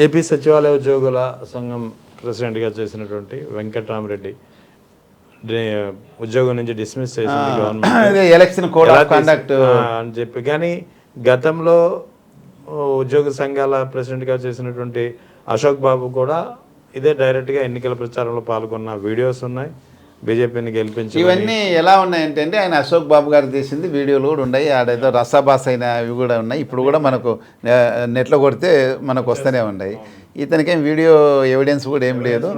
AP సచివాలయ ఉద్యోగుల సంఘం ప్రెసిడెంట్గా చేసినటువంటి వెంకట్రామరెడ్డి ఉద్యోగం నుంచి డిస్మిస్ చేసింది government, election code of conduct అని చెప్పి. కానీ గతంలో ఉద్యోగ సంఘాల ప్రెసిడెంట్గా చేసినటువంటి అశోక్ బాబు కూడా ఇదే డైరెక్ట్గా ఎన్నికల ప్రచారంలో పాల్గొన్న వీడియోస్ ఉన్నాయి. బీజేపీని గెలిపించి ఇవన్నీ ఎలా ఉన్నాయంటే ఆయన అశోక్ బాబు గారు చేసింది వీడియోలు కూడా ఉన్నాయి, ఆడేదో రసాబాస్ అయిన అవి కూడా ఉన్నాయి. ఇప్పుడు కూడా మనకు నెట్లో కొడితే మనకు వస్తూనే ఉన్నాయి. ఇతనికేం వీడియో ఎవిడెన్స్ కూడా ఏం లేదు.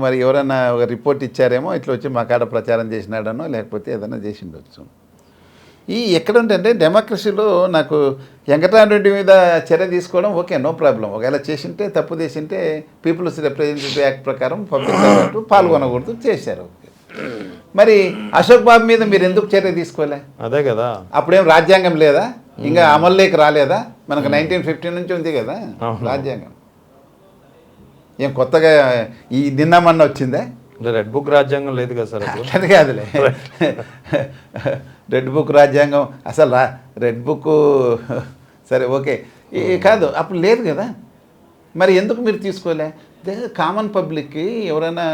మరి ఎవరైనా ఒక రిపోర్ట్ ఇచ్చారేమో, ఇట్లా వచ్చి మా కాడ ప్రచారం చేసినాడనో లేకపోతే ఏదైనా చేసి ఉండొచ్చు. ఈ ఎక్కడ ఉంటే డెమోక్రసీలో నాకు వెంకటరామరెడ్డి మీద చర్య తీసుకోవడం ఓకే, నో ప్రాబ్లం. ఒకవేళ చేసింటే తప్పు చేసింటే పీపుల్స్ రిప్రజెంటేటివ్ యాక్ట్ ప్రకారం పబ్లిక్ సర్వెంట్ పాల్గొనకూడదు, చేశారు. మరి అశోక్ బాబు మీద మీరు ఎందుకు చర్య తీసుకోలే? అదే కదా, అప్పుడేం రాజ్యాంగం లేదా, ఇంకా అమల్లోకి రాలేదా? మనకు 1915 నుంచి ఉంది కదా రాజ్యాంగం. ఏం కొత్తగా ఈ నిన్న మొన్న వచ్చిందే? రెడ్ బుక్ రాజ్యాంగం లేదు కదా సార్. అది కాదులే, రెడ్ బుక్ రాజ్యాంగం అసలు రెడ్ బుక్ సరే ఓకే కాదు, అప్పుడు లేదు కదా. మరి ఎందుకు మీరు తీసుకోలే? కామన్ పబ్లిక్కి ఎవరైనా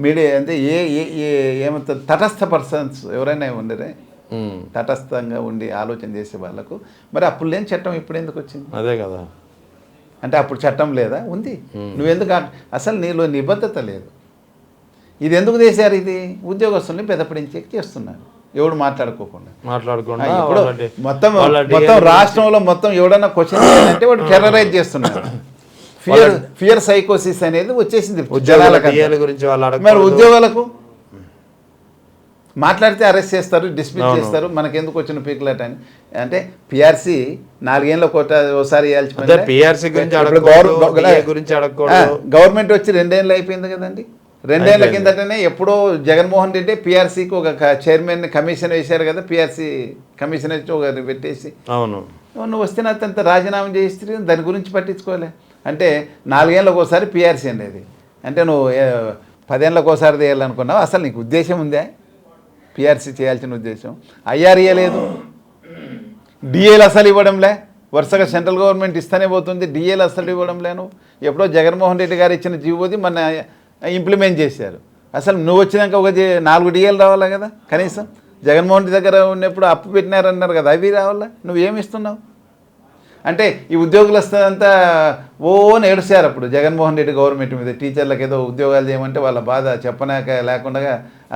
మీడియా అంటే ఏమంటారు తటస్థ పర్సన్స్ ఎవరైనా ఉండరే, తటస్థంగా ఉండి ఆలోచన చేసే వాళ్ళకు మరి అప్పుడు లేని చట్టం ఇప్పుడు ఎందుకు వచ్చింది? అదే కదా. అంటే అప్పుడు చట్టం లేదా? ఉంది. నువ్వెందుకు అసలు నీలో నిబద్ధత లేదు. ఇది ఎందుకు చేశారు? ఇది ఉద్యోగస్తుల్ని పెదపడించే చేస్తున్నారు, ఎవడు మాట్లాడుకోకుండా. ఇప్పుడు మొత్తం రాష్ట్రంలో మొత్తం ఎవడన్నా క్వశ్చన్ చేయాలంటే వాడు టెర్రరైజ్ చేస్తున్నారు. ఫియర్ సైకోసిస్ అనేది వచ్చేసింది గురించి. మరి ఉద్యోగాలకు మాట్లాడితే అరెస్ట్ చేస్తారు, డిస్మిస్ చేస్తారు. మనకెందుకు వచ్చిన పీకులట అని అంటే పిఆర్సీ 4 ఏళ్ళ ఒకసారి గవర్నమెంట్ వచ్చి 2 ఏళ్ళు అయిపోయింది కదండి. 2 ఏళ్ల కిందటనే ఎప్పుడో జగన్మోహన్ రెడ్డి పిఆర్సీకి ఒక చైర్మన్ కమిషన్ వేశారు కదా, పిఆర్సీ కమిషన్ వచ్చి ఒక పెట్టేసి అవును నువ్వు వస్తే అంత రాజీనామా చేస్తే దాని గురించి పట్టించుకోలే. అంటే 4 ఏళ్ళకి ఒకసారి పిఆర్సీ అనేది అంటే నువ్వు 10 ఏళ్ళకి ఒకసారి చేయాలనుకున్నావు. అసలు నీకు ఉద్దేశం ఉందా పిఆర్సీ చేయాల్సిన ఉద్దేశం? ఐఆర్ఏ లేదు, డిఏలు అసలు ఇవ్వడంలే, వరుసగా సెంట్రల్ గవర్నమెంట్ ఇస్తూనే పోతుంది, డిఏలు అసలు ఇవ్వడంలేను. ఎప్పుడో జగన్మోహన్ రెడ్డి గారు ఇచ్చిన జీవోది మన ఇంప్లిమెంట్ చేశారు. అసలు నువ్వు వచ్చినాక ఒక 4 డిఏలు రావాలా కదా కనీసం. జగన్మోహన్ రెడ్డి దగ్గర ఉన్నప్పుడు అప్పు పెట్టినారన్నారు కదా, అవి రావాలా? నువ్వేమి ఇస్తున్నావు? అంటే ఈ ఉద్యోగులంతా ఓన్ ఏడుస్తారు అప్పుడు జగన్మోహన్ రెడ్డి గవర్నమెంట్ మీద. టీచర్లకు ఏదో ఉద్యోగాలు చేయమంటే వాళ్ళ బాధ చెప్పనాక లేకుండా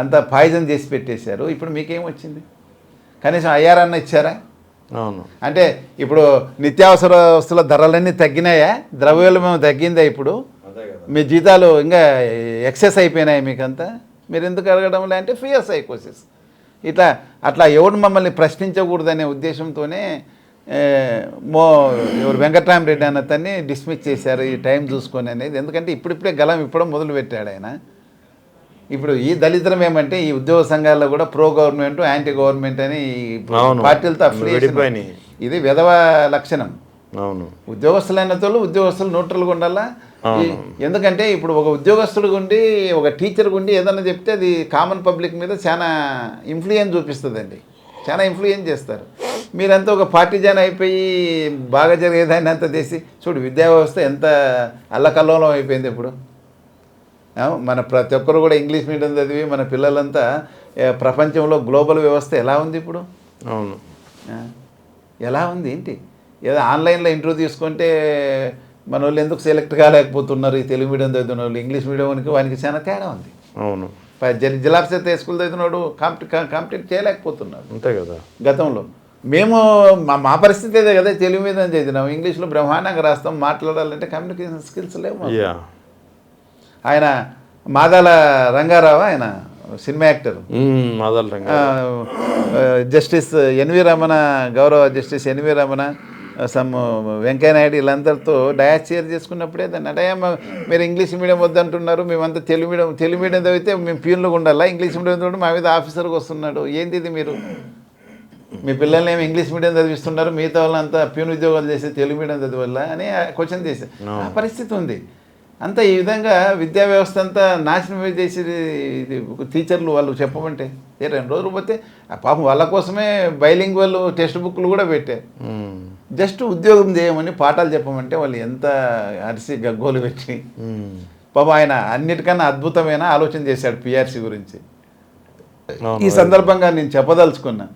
అంతా పాయిజన్ చేసి పెట్టేశారు. ఇప్పుడు మీకేమొచ్చింది? కనీసం ఐఆర్ అన్న ఇచ్చారా? అవును. అంటే ఇప్పుడు నిత్యావసర వస్తువుల ధరలన్నీ తగ్గినాయా? ద్రవ్యోల్బణం తగ్గిందా? ఇప్పుడు మీ జీతాలు ఇంకా ఎక్సెస్ అయిపోయినాయి మీకంతా. మీరు ఎందుకు అడగడం లే అంటే ఫియర్ సైకోసిస్. ఇట్లా అట్లా ఎవడు మమ్మల్ని ప్రశ్నించకూడదనే ఉద్దేశంతోనే ఎవరు వెంకట్రామరెడ్డి అన్న తన్ని డిస్మిస్ చేశారు ఈ టైం చూసుకొని అనేది. ఎందుకంటే ఇప్పుడిప్పుడే గలం ఇప్పడం మొదలు పెట్టాడు ఆయన. ఇప్పుడు ఈ దళిద్రం ఏమంటే ఈ ఉద్యోగ సంఘాల్లో కూడా ప్రో గవర్నమెంట్ యాంటీ గవర్నమెంట్ అని పార్టీలతో అఫిలియేషన్. ఇది విధవ లక్షణం. అవును. ఉద్యోగస్తులైనతోళ్ళు ఉద్యోగస్తులు న్యూట్రల్గా ఉండాలా. ఎందుకంటే ఇప్పుడు ఒక ఉద్యోగస్తుడు ఉండి ఒక టీచర్ ఉండి ఏదన్నా చెప్తే అది కామన్ పబ్లిక్ మీద చాలా ఇన్ఫ్లుయెన్స్ చూపిస్తుందండి, చాలా ఇన్ఫ్లుయెన్స్ చేస్తారు. మీరంతా ఒక పార్టీ జన అయిపోయి బాగా జరిగేదాన్ని అంతా చేసి చూడు విద్యా వ్యవస్థ ఎంత అల్లకల్లోలం అయిపోయింది ఇప్పుడు. మన ప్రతి ఒక్కరు కూడా ఇంగ్లీష్ మీడియం చదివి మన పిల్లలంతా ప్రపంచంలో గ్లోబల్ వ్యవస్థ ఎలా ఉంది ఇప్పుడు? అవును. ఎలా ఉంది ఏంటి? ఏదో ఆన్లైన్లో ఇంటర్వ్యూ తీసుకుంటే మన వాళ్ళు ఎందుకు సెలెక్ట్ కాలేకపోతున్నారు? ఈ తెలుగు మీడియం చదివిన వాళ్ళు ఇంగ్లీష్ మీడియంకి వానికి చాలా తేడా ఉంది. అవును. జిల్లా పరిషత్ స్కూల్ చదివినాడు కాంపిటేట్ చేయలేకపోతున్నాడు అంతే కదా. గతంలో మేము మా పరిస్థితి అదే కదా, తెలుగు మీద చదివినాం, ఇంగ్లీష్లో బ్రహ్మాండంగా రాస్తాం, మాట్లాడాలంటే కమ్యూనికేషన్ స్కిల్స్ లేవు. ఆయన మాదాల రంగారావు, ఆయన cinema actor, justice NV Ramana, గౌరవ జస్టిస్ ఎన్వి రమణ, సమ్ వెంకయ్యనాయుడు వీళ్ళందరితో డయాస్ షేర్ చేసుకున్నప్పుడే దాన్ని అడయమ్మ మీరు ఇంగ్లీష్ మీడియం వద్దంటున్నారు, మేమంతా తెలుగు మీడియం చదివితే మేము ప్యూన్లుగా ఉండాలా, ఇంగ్లీష్ మీడియం చదివితే మా మీద ఆఫీసర్గా వస్తున్నాడు, ఏంది ఇది? మీరు మీ పిల్లల్ని ఏమి ఇంగ్లీష్ మీడియం చదివిస్తున్నారు, మిగతా వాళ్ళంతా ప్యూన్ ఉద్యోగాలు చేసి తెలుగు మీడియం చదివాలా అని క్వశ్చన్ చేశారు. ఆ పరిస్థితి ఉంది. అంతా ఈ విధంగా విద్యా వ్యవస్థ అంతా నాశనం చేసేది టీచర్లు. వాళ్ళు చెప్పమంటే 2 రోజులు పోతే పాపం వాళ్ళ కోసమే బైలింగ్వల్ టెక్స్ట్ బుక్లు కూడా పెట్టారు. జస్ట్ ఉద్యోగం చేయమని పాఠాలు చెప్పమంటే వాళ్ళు ఎంత అరిసి గగ్గోలు పెట్టి పాపం ఆయన అన్నిటికన్నా అద్భుతమైన ఆలోచన చేశాడు పిఆర్సీ గురించి. ఈ సందర్భంగా నేను చెప్పదలుచుకున్నా,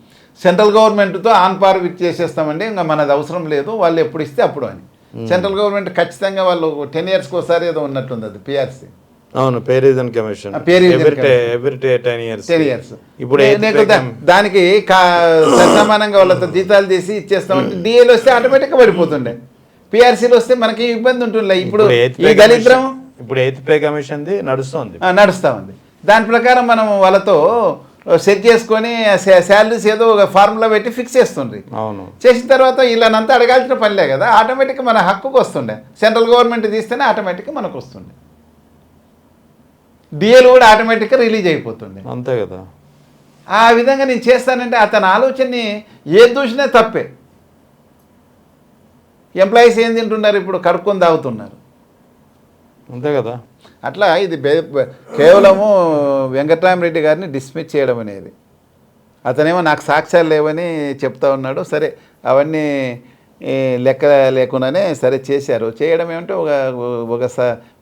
సెంట్రల్ గవర్నమెంట్తో ఆన్ పార్ విత్ చేసేస్తామండి, ఇంకా మనది అవసరం లేదు, వాళ్ళు ఎప్పుడు ఇస్తే అప్పుడు అని. సెంట్రల్ గవర్నమెంట్ ఖచ్చితంగా వాళ్ళు 10 yearsకి ఒకసారి ఏదో ఉన్నట్టుంది అది పిఆర్సీ. అవును, pay reason commission every 10 years. ఇప్పుడు దానికి సమానంగా వాళ్ళతో జీతాలు చేసి ఇచ్చేస్తామంటే డిఏలు వస్తే ఆటోమేటిక్గా పడిపోతుండే, పిఆర్సీలు వస్తే మనకి ఇబ్బంది ఉంటుండే. ఇప్పుడు ఈ దళిద్రం ఇప్పుడు 8th పే కమిషన్ నడుస్తూ ఉంది. దాని ప్రకారం మనం వాళ్ళతో సెట్ చేసుకొని శాలరీస్ ఏదో ఒక ఫార్ములా పెట్టి ఫిక్స్ చేస్తుండ్రి. అవును, చేసిన తర్వాత వీళ్ళనంతా అడగాల్సిన పనిలే కదా, ఆటోమేటిక్గా మన హక్కుకు వస్తుండే. సెంట్రల్ గవర్నమెంట్ తీస్తేనే ఆటోమేటిక్గా మనకు వస్తుండే, డిఏలు కూడా ఆటోమేటిక్గా రిలీజ్ అయిపోతుండే. అంతే కదా. ఆ విధంగా నేను చేస్తానంటే అతని ఆలోచనని ఏది చూసినా తప్పే. ఎంప్లాయీస్ ఏం తింటున్నారు ఇప్పుడు? కడుక్కొని తాగుతున్నారు. అంతే కదా. అట్లా ఇది కేవలము వెంకట్రామరెడ్డి గారిని డిస్మిస్ చేయడం అనేది, అతనేమో నాకు సాక్ష్యాలు లేవని చెప్తా ఉన్నాడు. సరే, అవన్నీ లెక్క లేకుండానే సరే చేశారు. చేయడం ఏమంటే ఒక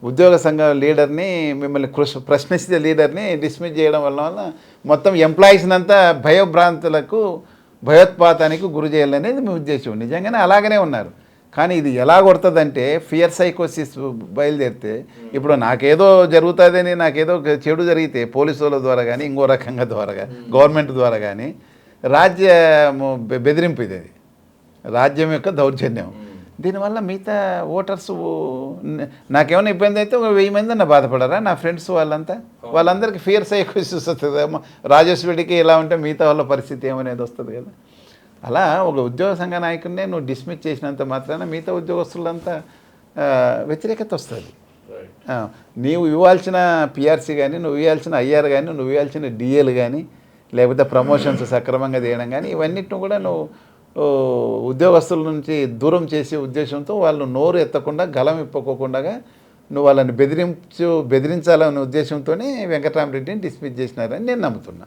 ఉద్యోగ సంఘ లీడర్ని, మిమ్మల్ని ప్రశ్నించే లీడర్ని డిస్మిస్ చేయడం వల్ల మొత్తం ఎంప్లాయీస్ని అంతా భయోత్పాతానికి గురి చేయాలనేది మీ ఉద్దేశం. నిజంగానే అలాగనే ఉన్నారు. కానీ ఇది ఎలా కొడుతుందంటే ఫియర్ సైకోసిస్ బయలుదేరితే, ఇప్పుడు నాకేదో జరుగుతుందని, నాకేదో చెడు జరిగితే పోలీసు వాళ్ళ ద్వారా కానీ ఇంకో రకంగా ద్వారా గవర్నమెంట్ ద్వారా కానీ రాజ్య బెదిరింపు ఇది, అది రాజ్యం యొక్క దౌర్జన్యం. దీనివల్ల మిగతా ఓటర్స్ నాకేమైనా ఇబ్బంది అయితే 1000 మంది అన్న బాధపడరా? నా ఫ్రెండ్స్ వాళ్ళందరికీ ఫియర్ సైకోసిస్ వస్తుంది. రాజేశ్వరికి ఇలా ఉంటే మిగతా వాళ్ళ పరిస్థితి ఏమనేది వస్తుంది కదా. అలా ఒక ఉద్యోగ సంఘ నాయకుడినే నువ్వు డిస్మిస్ చేసినంత మాత్రాన మిగతా ఉద్యోగస్తులంతా వ్యతిరేకత వస్తుంది. నీవు ఇవ్వాల్సిన పిఆర్సీ కానీ, నువ్వు ఇవ్వాల్సిన ఐఆర్ కానీ, నువ్వు ఇవ్వాల్సిన డిఏలు కానీ, లేకపోతే ప్రమోషన్స్ సక్రమంగా చేయడం కానీ, ఇవన్నిటిని కూడా నువ్వు ఉద్యోగస్తుల నుంచి దూరం చేసే ఉద్దేశంతో వాళ్ళు నోరు ఎత్తకుండా, గలం ఇప్పుకోకుండా నువ్వు వాళ్ళని బెదిరించాలనే ఉద్దేశంతోనే వెంకట్రామరెడ్డిని డిస్మిస్ చేసినారని నేను నమ్ముతున్నా.